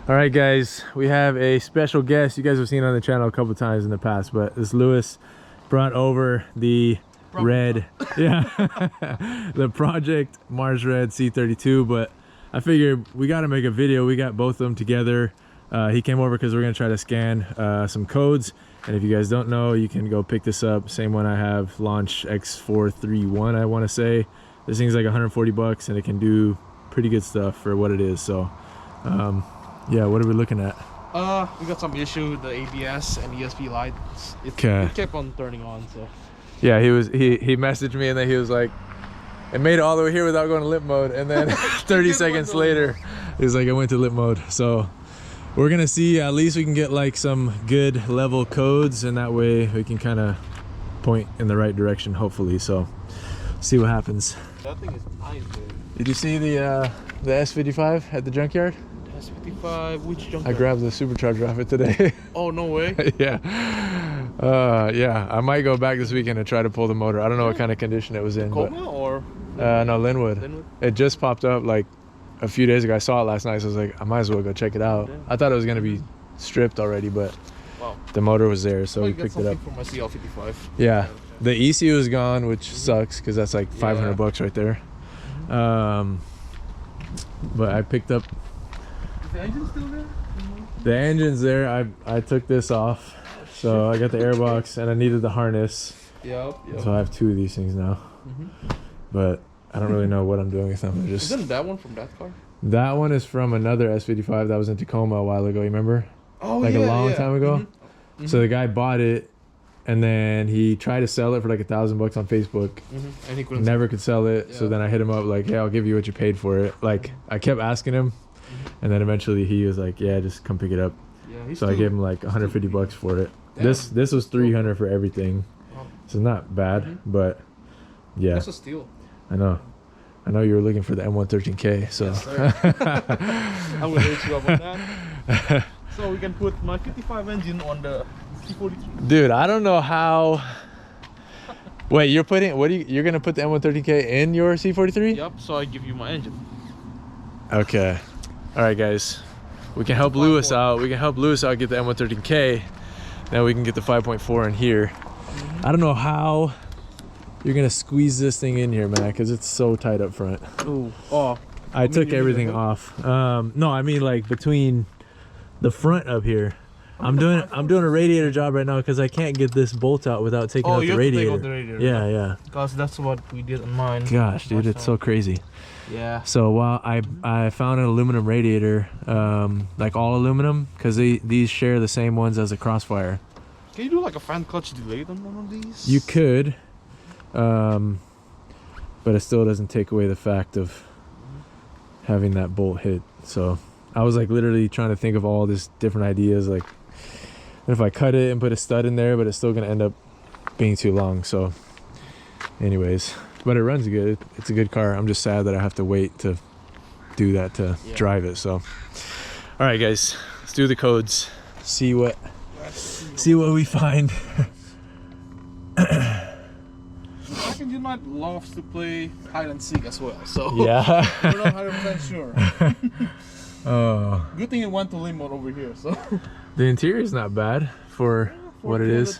All right, guys, we have a special guest. You guys have seen on the channel a couple times in the past, but this Lewis brought over the red, yeah, the Project Mars Red C32. But I figured we got to make a video. We got both of them together. He came over because we're gonna try to scan some codes. And if you guys don't know, you can go pick this up. Same one I have, Launch X431, I want to say. This thing's like 140 bucks, and it can do pretty good stuff for what it is. So, yeah, what are we looking at? We got some issue with the ABS and ESP lights. It kept on turning on, so. Yeah, he messaged me, and then he was like, it made it all the way here without going to lip mode, and then 30 seconds later, he was like, I went to lip mode. So we're gonna see, at least we can get like some good level codes, and that way we can kind of point in the right direction, hopefully. So see what happens. That thing is nice, dude. Did you see the S55 at the junkyard? S55, which junkyard? I grabbed the supercharger off it today. Oh, no way. Yeah. Yeah, I might go back this weekend and try to pull the motor. I don't know what kind of condition it was in. Coma or? No, Linwood. It just popped up like a few days ago. I saw it last night, so I was like, I might as well go check it out. Yeah. I thought it was gonna be stripped already, but wow, the motor was there, so we picked it up. For my CL55. Yeah, the ECU is gone, which sucks because that's like 500 bucks right there. But I picked up. Is the engine still there? The engine's there. I took this off, so I got the airbox, and I needed the harness. Yep. So I have two of these things now. But I don't really know what I'm doing with them. Isn't that one from that car? That one is from another S55 that was in Tacoma a while ago. You remember? Oh, like a long time ago. So the guy bought it, and then he tried to sell it for like $1,000 on Facebook, and he couldn't. Never could sell it. So then I hit him up like, "Hey, I'll give you what you paid for it." Like I kept asking him, and then eventually he was like, "Yeah, just come pick it up." Yeah. So I gave him like 150 bucks for it. Damn. This was 300 for everything. So not bad, but yeah. That's a steal. I know you were looking for the M113K, so yes, I'm gonna hit you up on that. So we can put my 55 engine on the C43. Dude, I don't know how. Wait, you're putting you're gonna put the M113K in your C43? Yep. So I give you my engine. Okay. All right, guys. We can help Lewis out. We can help Lewis out get the M113K. Now we can get the 5.4 in here. I don't know how you're gonna squeeze this thing in here, man, because it's so tight up front. Ooh. Oh. I took everything off. No, I mean like between the front up here. I'm doing a radiator job right now because I can't get this bolt out without taking out the radiator. Take out the radiator. Yeah, yeah. Because that's what we did on mine. Gosh, dude, it's so crazy. Yeah. So while I found an aluminum radiator, like all aluminum, because these share the same ones as a Crossfire. Can you do like a fan clutch delay on one of these? You could, but it still doesn't take away the fact of having that bolt hit. So I was like literally trying to think of all these different ideas, like if I cut it and put a stud in there, but it's still gonna end up being too long. So anyways, but it runs good. It's a good car. I'm just sad that I have to wait to do that to drive it. So all right, guys, let's do the codes, see what we find. I think you might love to play hide and seek as well, so yeah. we're not 100% sure. Oh, good thing it went to lane mode over here. So the interior is not bad for what it is.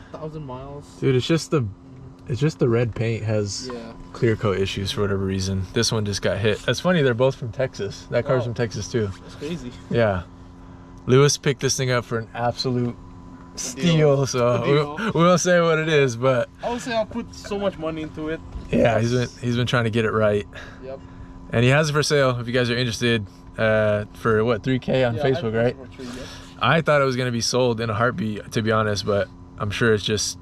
1,000 miles, dude. It's just the red paint has clear coat issues for whatever reason. This one just got hit. That's funny, they're both from Texas. That car's from Texas too. That's crazy. Yeah, Lewis picked this thing up for an absolute steal, so we won't say what it is, but I would say I'll put so much money into it. Yeah, he's been trying to get it right. Yep. And he has it for sale if you guys are interested, for what, 3K on Facebook, right? I thought it was gonna be sold in a heartbeat, to be honest, but I'm sure it's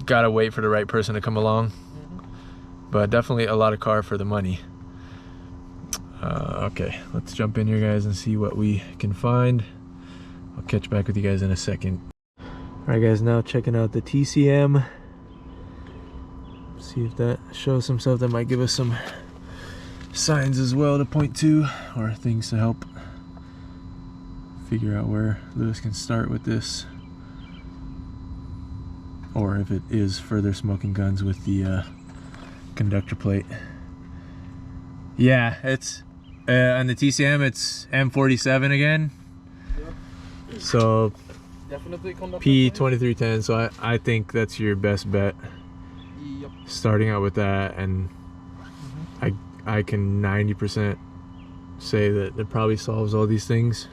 gotta wait for the right person to come along. But definitely a lot of car for the money. Okay, let's jump in here, guys, and see what we can find. I'll catch back with you guys in a second. Alright, guys, now checking out the TCM. See if that shows some stuff that might give us some signs as well to point to, or things to help figure out where Lewis can start with this, or if it is further smoking guns with the conductor plate. Yeah, it's on the TCM it's M47 again. Yep. So Definitely P2310. So I think that's your best bet. Yep. Starting out with that, and I can 90% say that it probably solves all these things.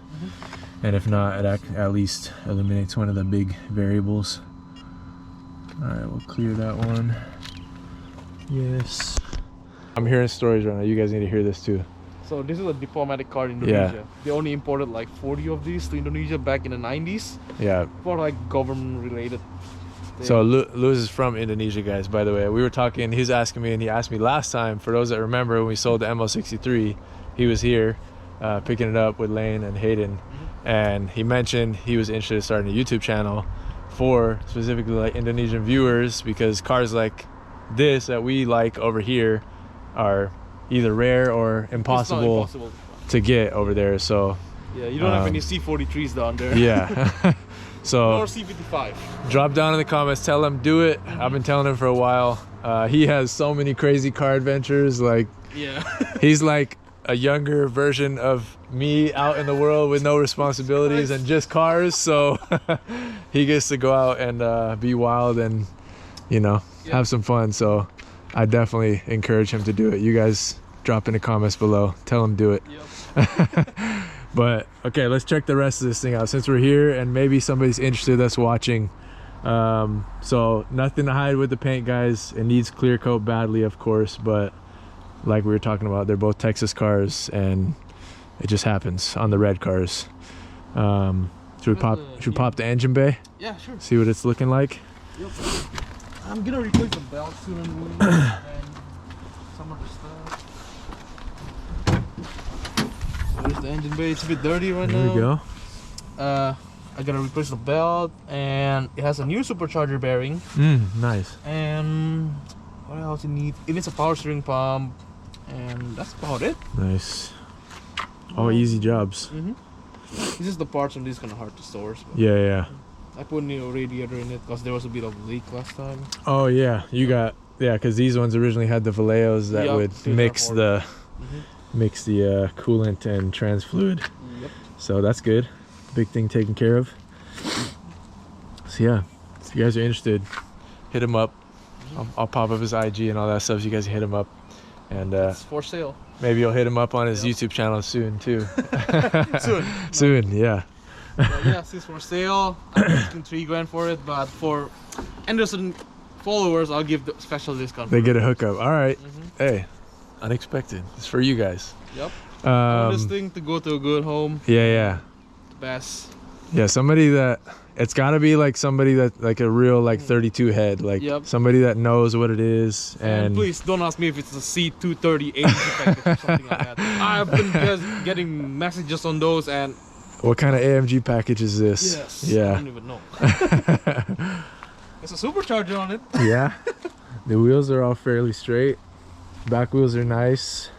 And if not, it at least eliminates one of the big variables. All right, we'll clear that one. Yes. I'm hearing stories right now. You guys need to hear this too. So this is a diplomatic car in Indonesia. Yeah. They only imported like 40 of these to Indonesia back in the 90s. Yeah. For like government related things. So Lewis is from Indonesia, guys, by the way. We were talking, he's asking me, and he asked me last time, for those that remember when we sold the ML63, he was here picking it up with Lane and Hayden. And he mentioned he was interested in starting a YouTube channel for specifically like Indonesian viewers, because cars like this that we like over here are either rare or impossible to get over there. So yeah, you don't have any C43's down there. Yeah. So or C55. Drop down in the comments, tell him do it. I've been telling him for a while. He has so many crazy car adventures. Like, yeah. He's like a younger version of me out in the world with no responsibilities and just cars. So he gets to go out and be wild and, you know, have some fun. So I definitely encourage him to do it. You guys drop in the comments below, tell him do it. Yep. But okay, let's check the rest of this thing out since we're here and maybe somebody's interested that's watching. So nothing to hide with the paint, guys. It needs clear coat badly, of course, but like we were talking about, they're both Texas cars and it just happens on the red cars. Should we pop the engine bay? Yeah, sure. See what it's looking like? Yep. I'm gonna replace the belt soon and some other stuff. There's the engine bay. It's a bit dirty right now. There we go. I gotta replace the belt, and it has a new supercharger bearing. Nice. And what else it needs? It needs a power steering pump, and that's about it. Nice. All easy jobs. It's just the parts on this kind of hard to source. Yeah. I put a new radiator in it because there was a bit of leak last time. Oh yeah, you got because these ones originally had the Valeos that would mix the coolant and trans fluid. Yep. So that's good. Big thing taken care of. So yeah, if you guys are interested, hit him up. I'll pop up his IG and all that stuff. So you guys can hit him up, and it's for sale. Maybe you'll hit him up on his YouTube channel soon too. Soon, yeah. Yes, it's for sale. I'm asking $3 grand for it, but for Anderson followers, I'll give the special discount. They get a hookup. All right. Hey, unexpected. It's for you guys. Yep. I want this thing to go to a good home. Yeah. The best. Yeah, somebody that it's got to be like somebody that like a real like 32 head, like somebody that knows what it is. And please don't ask me if it's a C230 AMG package or something like that. I've been just getting messages on those and. What kind of AMG package is this? Yes. Yeah. I don't even know. It's a supercharger on it. Yeah. The wheels are all fairly straight. Back wheels are nice.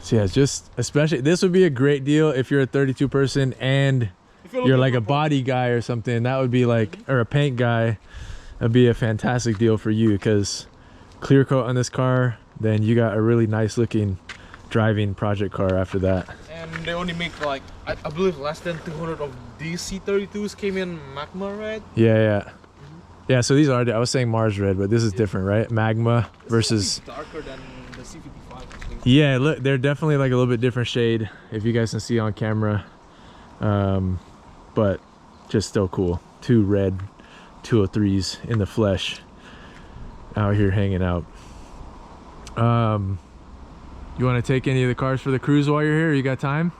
So yeah, it's just especially this would be a great deal if you're a 32 person and you're like a body guy or something. That would be like, or a paint guy. That'd be a fantastic deal for you because clear coat on this car, then you got a really nice looking driving project car after that. And they only make like I believe less than 200 of these C32s came in Magma red. Yeah. So these are, I was saying Mars red, but this is different, right? Magma versus darker than the C55, I think. Yeah, look, they're definitely like a little bit different shade if you guys can see on camera, but just still cool. Two red 203s in the flesh out here hanging out. You want to take any of the cars for the cruise while you're here? You got time?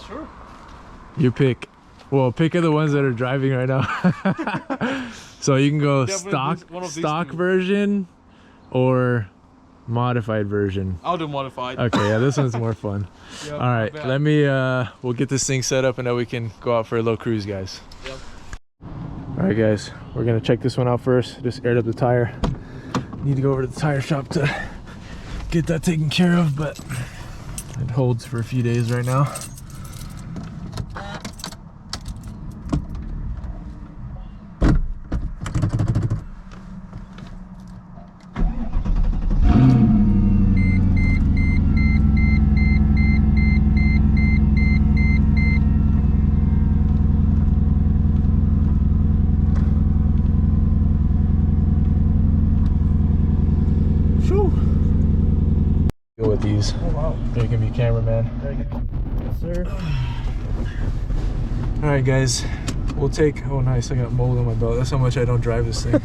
Sure. You pick. Well, pick of the ones that are driving right now. So you can go stock version or modified version. I'll do modified. Okay, yeah, this one's more fun. All right, let me we'll get this thing set up and then we can go out for a little cruise, guys. Yep. All right, guys, we're gonna check this one out first. Just aired up the tire. Need to go over to the tire shop to get that taken care of, but it holds for a few days right now. Woo. Go with these. Oh wow. You can be cameraman. There you go. Yes, sir. All right, guys. We'll take. Oh, nice! I got mold on my belt. That's how much I don't drive this thing.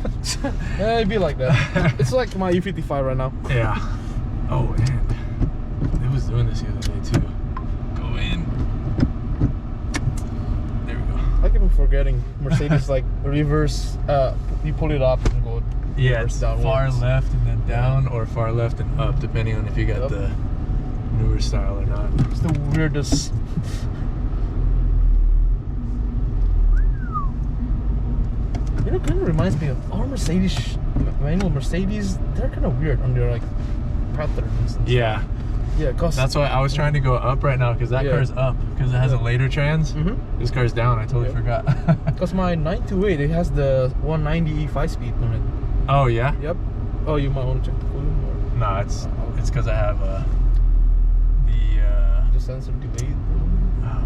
Yeah, it'd be like that. It's like my E55 right now. Yeah. Oh, and it was doing this the other day too. Go in. There we go. I keep forgetting Mercedes like reverse. You pull it up and go. Yeah, it's downwards. far left and then down, or far left and up, depending on if you got the newer style or not. It's the weirdest. You know, it kind of reminds me of our Mercedes, manual Mercedes. They're kind of weird on their like patterns. And Yeah. stuff. Yeah, cause That's why I was trying to go up right now, because that car's up, because it has a later trans. This car's down. I totally forgot. Because my 928, it has the 190 5-speed on it. Oh yeah. Yep. Oh, you might want to check the volume or No, it's because I have the sensor delayed.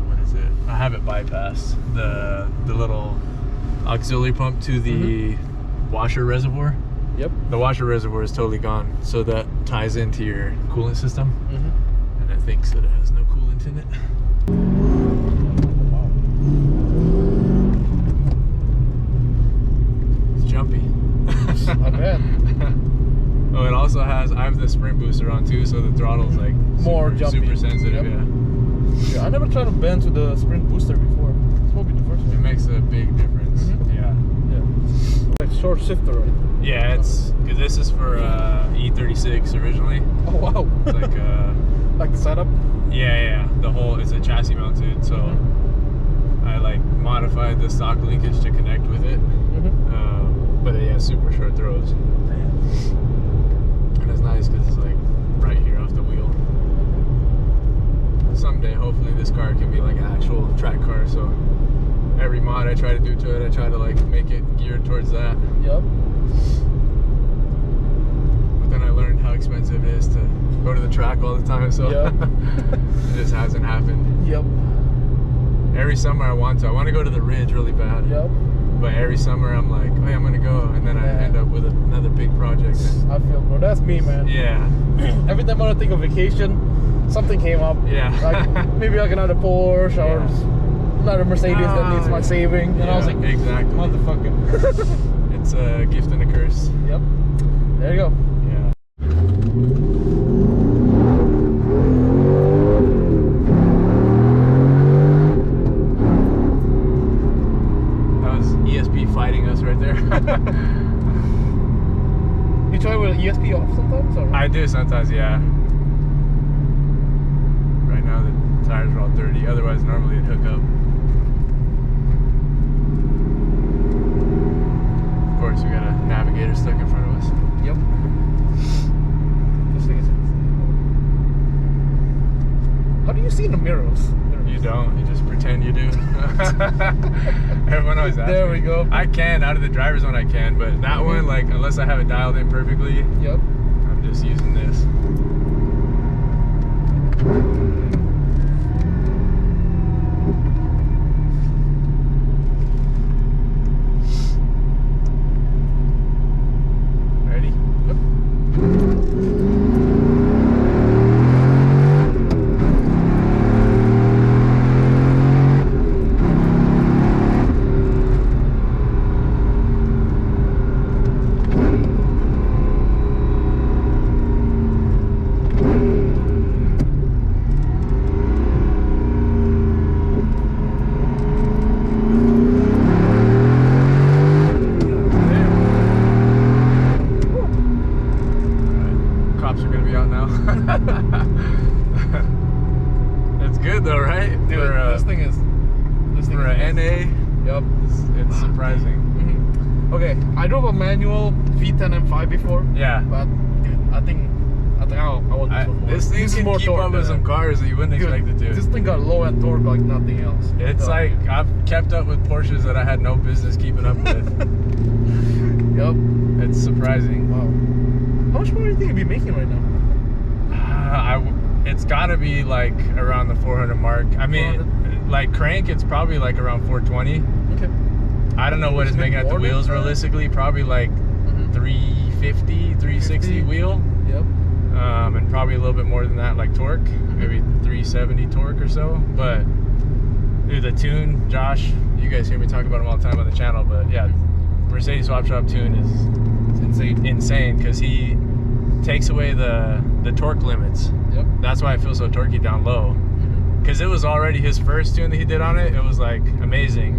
what is it? I have it bypassed the little auxiliary pump to the washer reservoir. Yep. The washer reservoir is totally gone, so that ties into your coolant system, and it thinks that it has no coolant in it. Wow. It's jumpy. I bet. Oh, it also has. I have the sprint booster on too, so the throttle's like More jumpy. super sensitive. Yep. Yeah, I never tried to bend to the sprint booster before. This will be the first Yeah, it one. makes a big difference. Yeah. Yeah. Like short shifter, right? Yeah, it's because this is for E36 originally. Oh wow. It's like like the setup. yeah, the whole it's a chassis mounted, so I like modified the stock linkage to connect with it. But yeah, super short throws. And it's nice because it's like right here off the wheel. Someday, hopefully, this car can be like an actual track car. So every mod I try to do to it, I try to like make it geared towards that. Yep. But then I learned how expensive it is to go to the track all the time, so it just hasn't happened. Yep. Every summer I want to go to the Ridge really bad. Yep. But every summer I'm like, oh yeah, I'm gonna go, and then I end up with another big project. I feel, bro, that's me, man. Yeah. Every time I want to think of vacation, something came up. Yeah. Like maybe like another Porsche or another Mercedes that needs my saving, and I was like, exactly. motherfucker. It's a gift and a curse. Yep. There you go. Yeah. That was ESP fighting us right there. You try with ESP off sometimes? Or? I do sometimes, yeah. Right now the tires are all dirty, otherwise normally it'd hook up. Of course, we got a navigator stuck in front of us. Yep. This thing is. How do you see in the mirrors? You don't, you just pretend you do. Everyone always asks There me. we go. I can, out of the driver's one I can, but that one, like, unless I have it dialed in perfectly, Yep. I'm just using this. Ready? Yep. Cops are gonna be out now. It's good though, right? Dude, For, this thing is. for a NA, Yep. it's surprising. Okay, I drove a manual V10 M5 before. Yeah. But dude, I think I want this one more. This thing This is can more keep torque up with than some that. cars that you wouldn't Dude, expect it to. This thing got low end torque like nothing else. It's like I've kept up with Porsches that I had no business keeping up with. Yep. It's surprising. Wow. How much more do you think you'd be making right now? It's gotta be like around the 400 mark. I mean, 400? like crank, it's probably like around 420. Okay. I don't know what it's making at the wheels realistically. Probably like 350 350, 360 wheel. Yep. And probably a little bit more than that, like torque, maybe 370 torque or so. But dude, the tune, Josh, you guys hear me talk about him all the time on the channel, but yeah, Mercedes Swap Shop tune is insane because he takes away the torque limits. Yep. That's why I feel so torquey down low, because it was already his first tune that he did on it. It was like amazing,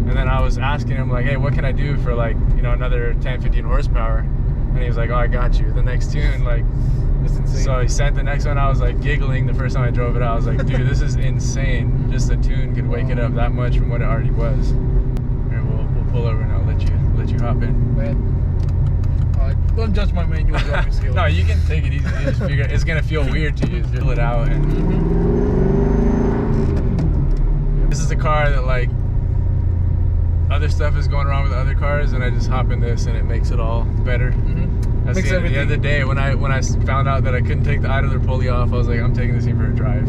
and then I was asking him like, hey, what can I do for like, you know, another 10-15 horsepower, and he was like, oh, I got you, the next tune, like. So he sent the next one. I was like giggling the first time I drove it out. I was like, dude, this is insane. Just the tune could wake it up that much from what it already was. Here, we'll pull over and I'll let you hop in. Man, don't judge my manual driving skills. No, you can take it easy. You just figure it's gonna feel weird to you. Just fill it out. And this is a car that like other stuff is going wrong with other cars, and I just hop in this and it makes it all better. That's the other day when I found out that I couldn't take the idler pulley off, I was like, I'm taking this thing for a drive.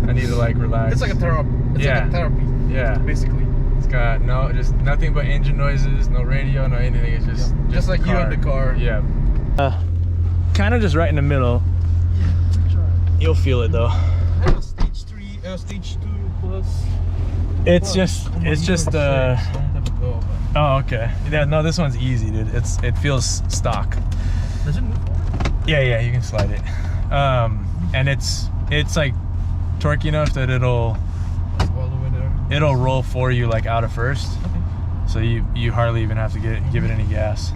I need to like relax. It's like a therapy. It's like a therapy. Yeah. Basically. It's got just nothing but engine noises, no radio, no anything. It's just like you and the car. Yeah. Kind of just right in the middle. Yeah. You'll feel it though. I have a stage 3, stage 2 plus. It's just oh, okay. Yeah, no, this one's easy, dude. It feels stock. Does it move forward? Yeah, you can slide it. And it's like torquey enough that it'll roll for you like out of first. Okay. So you hardly even have to give it any gas.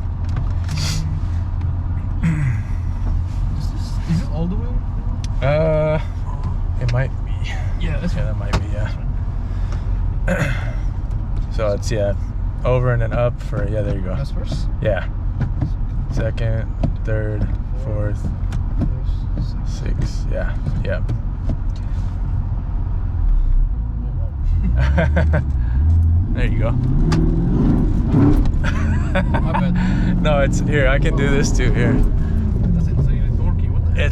Is it all the way? It might be. Yeah, that might be, yeah. So it's over and then up for, there you go. That's first? Yeah. Second, third, fourth, 6, yeah. There you go. My bad. No, it's here. I can do this too. Here. That's insane. It's dorky. What the heck?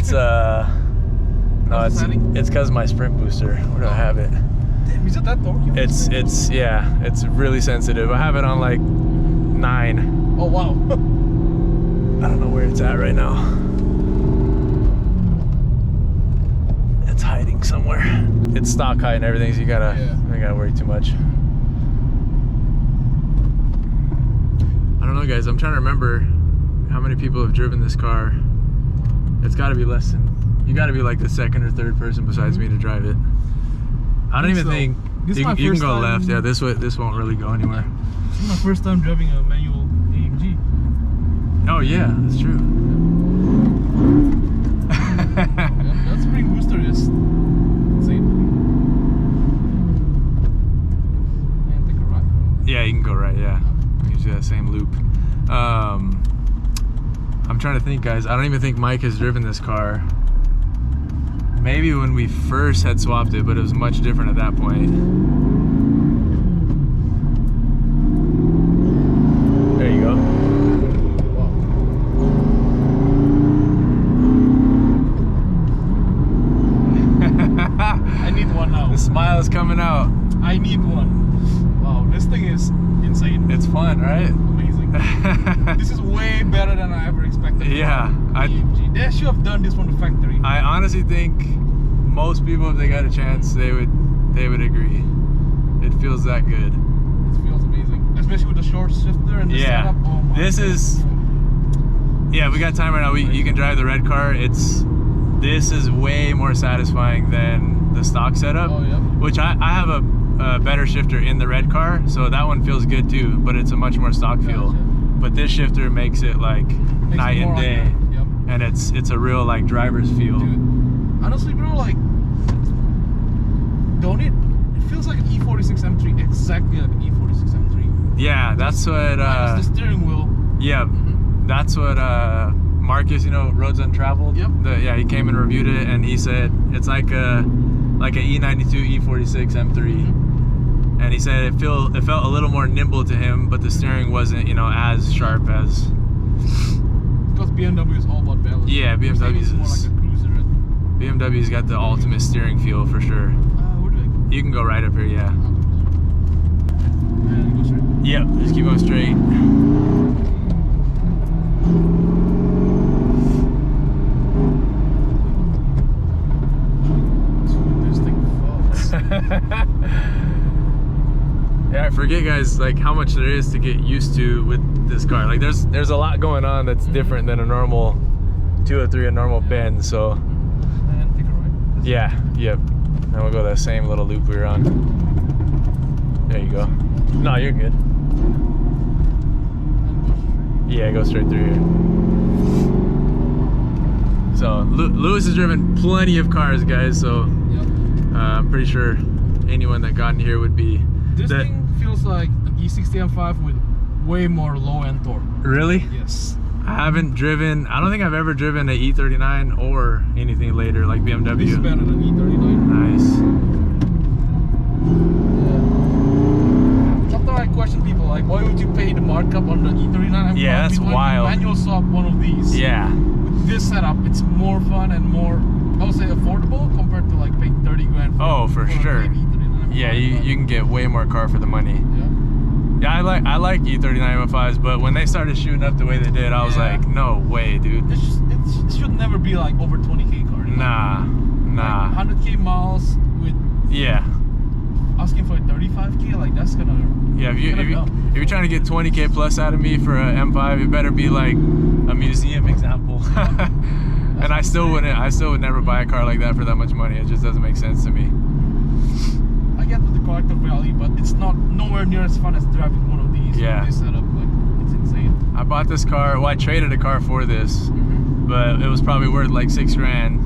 It's because my sprint booster. Where do I have it? Damn, is it that dorky? It's really sensitive. I have it on like 9. Oh wow. I don't know where it's at right now. It's hiding somewhere. It's stock height and everything, so you gotta worry too much. I don't know, guys. I'm trying to remember how many people have driven this car. It's got to be less than. You got to be like the second or third person besides me to drive it. I don't even think you can go left. Yeah, this won't really go anywhere. This is my first time driving a manual AMG. Oh yeah, that's true. That spring booster is insane. Can't take a right. Yeah, you can go right. Yeah, you can do that same loop. I'm trying to think, guys. I don't even think Mike has driven this car. Maybe when we first had swapped it, but it was much different at that point. There you go. I need one now. The smile is coming out. I need one. Wow, this thing is insane. It's fun, right? Amazing. This is way better than I ever expected. Yeah. They should have done this from the factory. I honestly think most people, if they got a chance, they would agree. It feels that good. It feels amazing, especially with the short shifter and the setup. Oh my this God. Is. Yeah, we got time right now. You can drive the red car. This is way more satisfying than the stock setup. Oh yeah. Which I have a better shifter in the red car, so that one feels good too. But it's a much more stock feel. But this shifter makes it like night and day. Yep. And it's a real like driver's feel. Dude, honestly, bro, like, it feels like an E46 M3, exactly like an E46 M3. Yeah, that's what. The steering wheel. Yeah, that's what Marcus, Roads Untraveled. Yep. He came and reviewed it, and he said it's like a E92 E46 M3. And he said it felt a little more nimble to him, but the steering wasn't, as sharp as. Because BMW is all about balance. Yeah, BMW's more like a cruiser. BMW's got the ultimate steering feel for sure. Where do I go? You can go right up here, yeah. And go straight. Yep, just keep going straight. forget, guys, like how much there is to get used to with this car. Like there's a lot going on that's different than a normal 203, a normal Benz. So And take a right. yeah, yep. Now we'll go that same little loop we were on. There you go. No, you're good. Yeah, go straight through here. So Lewis has driven plenty of cars, guys. So I'm pretty sure anyone that got in here would be. This thing feels like an E60 M5 with way more low-end torque. Really? Yes. I haven't driven. I don't think I've ever driven an E39 or anything later like BMW. This is better than E39. Nice. Sometimes I question people like, why would you pay the markup on the E39 M5? Yeah, that's wild. Manual swap one of these. Yeah. With this setup, it's more fun and more, I would say, affordable compared to like paying 30 grand. For sure. Yeah, you can get way more car for the money. Yeah, I like E39 M5s, but when they started shooting up the way they did, I was like, no way, dude. It should never be like over 20K car. Nah. Like 100K miles with asking for 35K, like that's gonna. Yeah, if you're trying to get 20K plus out of me for an M5, it better be like a museum example. And I still would never buy a car like that for that much money. It just doesn't make sense to me. I get the collector value, but it's nowhere near as fun as driving one of these. Yeah. This setup, like, it's insane. I bought this car. Well, I traded a car for this, but it was probably worth like $6 grand,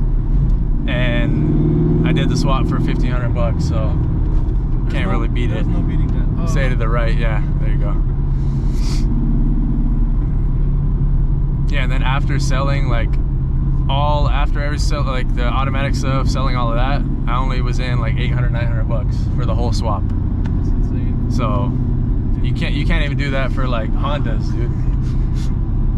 and I did the swap for $1,500. So can't really beat it. There's no beating that. Stay to the right. Yeah, there you go. Yeah, and then after selling after every sell, like the automatic stuff, selling all of that, I only was in like $800-900 for the whole swap. That's insane. So you can't even do that for like Hondas, dude.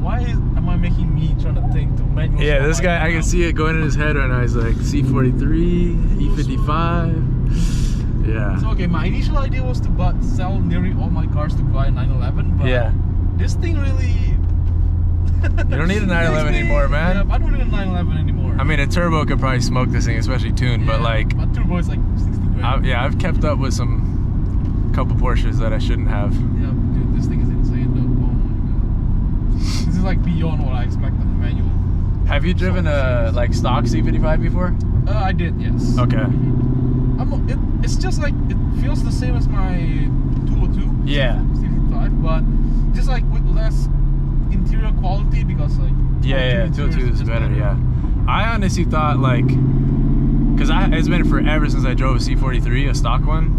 Why am I making me trying to think to manual? Yeah, this guy, I can see it going in his head right now. He's like C43, E55. Yeah. So okay, my initial idea was to sell nearly all my cars to buy a 911, but this thing really. You don't need a 911 anymore, man. Yeah, I don't need a 911 anymore. I mean, a turbo could probably smoke this thing, especially tuned, but like. My turbo is like 60 grand. I've kept up with some couple Porsches that I shouldn't have. Yeah, dude, this thing is insane though. Oh my god. This is like beyond what I expected in manual. Have you driven a like stock C55 before? I did, yes. Okay. It's just like, it feels the same as my 202. Yeah. C55, but just like with less interior quality because like 202 is better. Yeah, I honestly thought like, because it's been forever since I drove a C43, a stock one,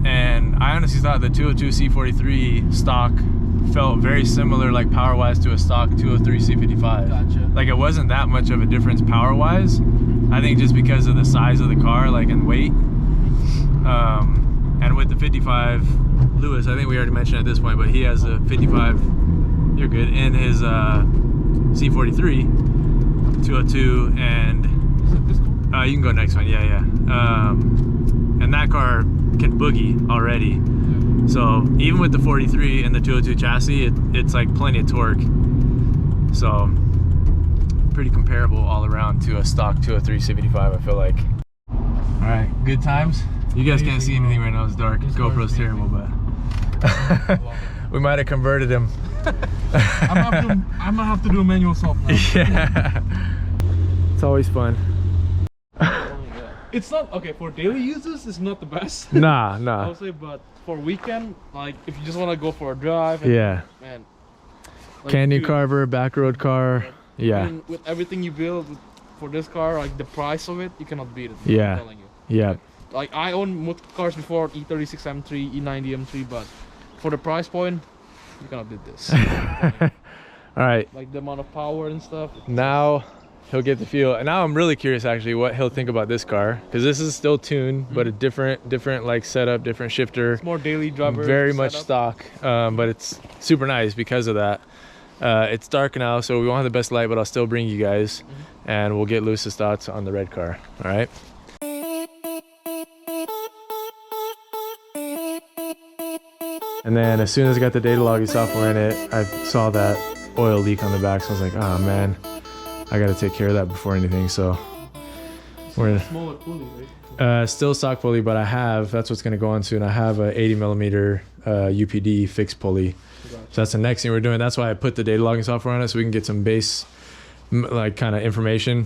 and I honestly thought the 202 C43 stock felt very similar, like power wise, to a stock 203 C55. Gotcha. Like it wasn't that much of a difference power wise. I think just because of the size of the car, like, and weight. And with the 55, Lewis, I think we already mentioned at this point, but he has a 55. You're good. In his C43, 202, and you can go next one. Yeah. And that car can boogie already. Yeah. So even with the 43 and the 202 chassis, it's like plenty of torque. So pretty comparable all around to a stock 203 C55, I feel like. All right, good times. You guys can't see anything right now, it's dark. GoPro's terrible, but we might have converted him. I'm gonna have to do a manual swap now. Yeah. It's always fun. It's not, okay, for daily uses, it's not the best. Nah. I would say, but for weekend, like, if you just want to go for a drive. And, Man. Like, Canyon carver, back road car. Yeah. I mean, with everything you build for this car, like the price of it, you cannot beat it. Yeah. I'm telling you. Yeah. Like, I own cars before, E36 M3, E90 M3, but for the price point, you cannot beat this. All right. Like the amount of power and stuff. Now he'll get the feel. And now I'm really curious actually what he'll think about this car, because this is still tuned, but a different like setup, different shifter. It's more daily driver. Very much stock, but it's super nice because of that. It's dark now, so we won't have the best light, but I'll still bring you guys, and we'll get Lewis's thoughts on the red car. All right. And then as soon as I got the data logging software in it, I saw that oil leak on the back, so I was like, oh man, I got to take care of that before anything. So We're smaller pulley, right? still stock pulley, but I have, that's what's gonna go on soon. I have a 80 millimeter UPD fixed pulley. Gotcha. So that's the next thing we're doing. That's why I put the data logging software on it, so we can get some base like kind of information.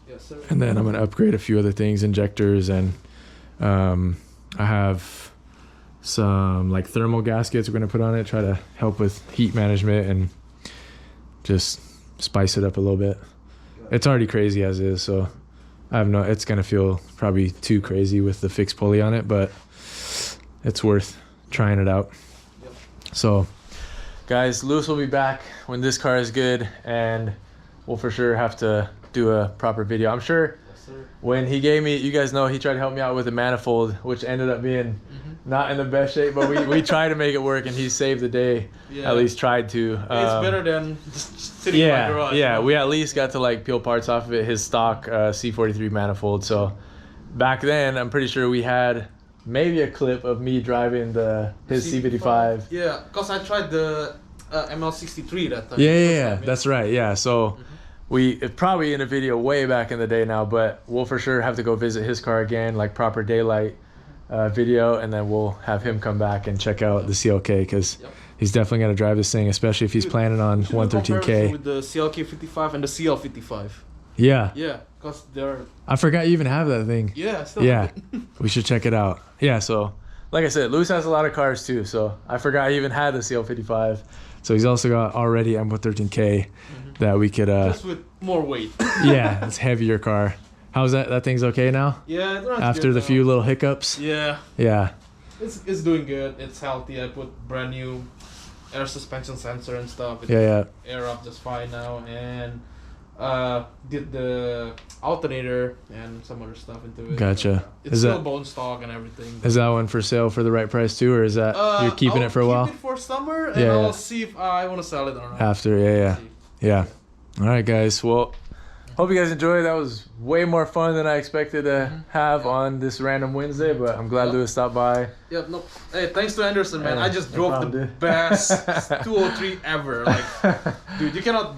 Yes, sir. And then I'm gonna upgrade a few other things, injectors, and I have some like thermal gaskets we're gonna put on it, try to help with heat management and just spice it up a little bit. It's already crazy as is, so I have no, it's gonna feel probably too crazy with the fixed pulley on it, but it's worth trying it out. Yep. So guys, Lewis will be back when this car is good, and we'll for sure have to do a proper video. I'm sure when he gave me, you guys know, he tried to help me out with the manifold, which ended up being not in the best shape, but we tried to make it work, and he saved the day. Yeah. At least tried to. It's better than just sitting in my garage. Yeah, you know? we at least got to like peel parts off of it, his stock C43 manifold. So back then, I'm pretty sure we had maybe a clip of me driving his C55. Yeah, because I tried the ML63 that time. Yeah, that's right. Yeah, so it's probably in a video way back in the day now, but we'll for sure have to go visit his car again, like proper daylight video, and then we'll have him come back and check out the CLK, because he's definitely going to drive this thing, especially if he's planning on 113K. With the CLK55 and the CL55. Yeah. Yeah, because they're... I forgot you even have that thing. Yeah, still Yeah, we should check it out. Yeah, so like I said, Lewis has a lot of cars too, so I forgot he even had the CL55. So he's also got already M113K that we could... just with more weight. Yeah, it's heavier car. How's that? That thing's okay now? Yeah, it runs After good the now. few little hiccups? Yeah. Yeah. It's doing good. It's healthy. I put brand new air suspension sensor and stuff. It Yeah. air up just fine now, and did the alternator and some other stuff into it. Gotcha. It's Is still that- bone stock and everything. Is that one for sale for the right price too, or is that you're keeping it for a while? I'll keep it for summer, and Yeah, I'll yeah. see if I want to sell it or not. After, yeah. All right, guys. Well, hope you guys enjoyed. That was way more fun than I expected to have on this random Wednesday, but I'm glad Lewis stopped by. Yep, no. Hey, thanks to Anderson, man. Yeah, I just no drove problem, the dude. best 203 ever. Like, dude, you cannot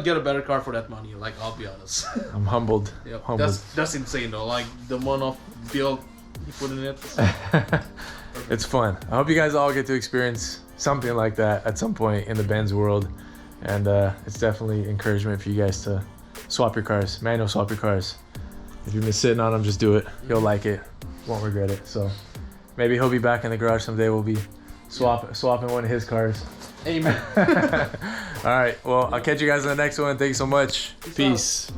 get a better car for that money. Like, I'll be honest. I'm humbled. Yep, Humbled. that's insane though. Like the amount of build you put in it. It's fun. I hope you guys all get to experience something like that at some point in the Benz world, and it's definitely encouragement for you guys to swap your cars, manual swap your cars. If you've been sitting on them, just do it. You'll like it, won't regret it. So maybe he'll be back in the garage someday. We'll be swapping one of his cars. Amen. All right, well, I'll catch you guys in the next one. Thank you so much. Peace.